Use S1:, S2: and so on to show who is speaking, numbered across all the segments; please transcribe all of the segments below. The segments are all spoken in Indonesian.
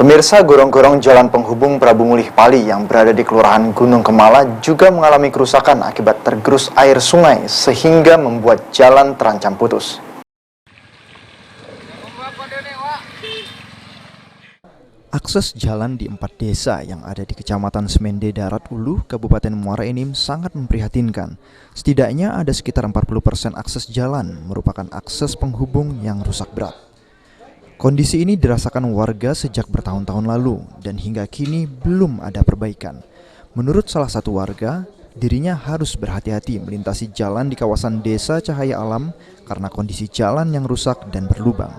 S1: Pemirsa, gorong-gorong jalan penghubung Prabu Mulih Pali yang berada di Kelurahan Gunung Kemala juga mengalami kerusakan akibat tergerus air sungai sehingga membuat jalan terancam putus. Akses jalan di 4 desa yang ada di Kecamatan Semende Darat Ulu, Kabupaten Muara Enim sangat memprihatinkan. Setidaknya ada sekitar 40% akses jalan merupakan akses penghubung yang rusak berat. Kondisi ini dirasakan warga sejak bertahun-tahun lalu dan hingga kini belum ada perbaikan. Menurut salah satu warga, dirinya harus berhati-hati melintasi jalan di kawasan Desa Cahaya Alam karena kondisi jalan yang rusak dan berlubang.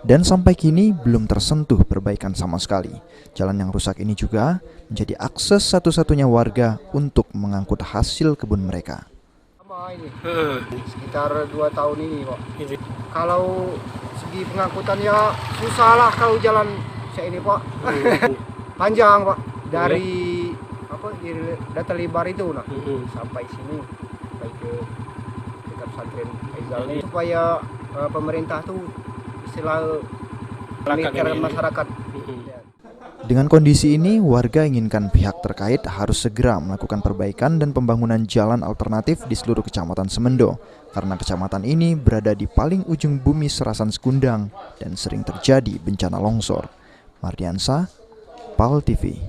S1: Dan sampai kini belum tersentuh perbaikan sama sekali. Jalan yang rusak ini juga menjadi akses satu-satunya warga untuk mengangkut hasil kebun mereka.
S2: Ini sekitar 2 tahun ini, Pak. Kalau segi pengangkutan ya susah lah kalau jalan saya ini, Pak. Panjang, Pak. Dari Data Libar itu sampai sini, sampai ke dekat pesantren Aizal ini, supaya pemerintah tuh istilah memikirkan masyarakat.
S1: Dengan kondisi ini, warga inginkan pihak terkait harus segera melakukan perbaikan dan pembangunan jalan alternatif di seluruh Kecamatan Semendo, karena kecamatan ini berada di paling ujung bumi Serasan Sekundang dan sering terjadi bencana longsor. Mardiansa, PAL TV.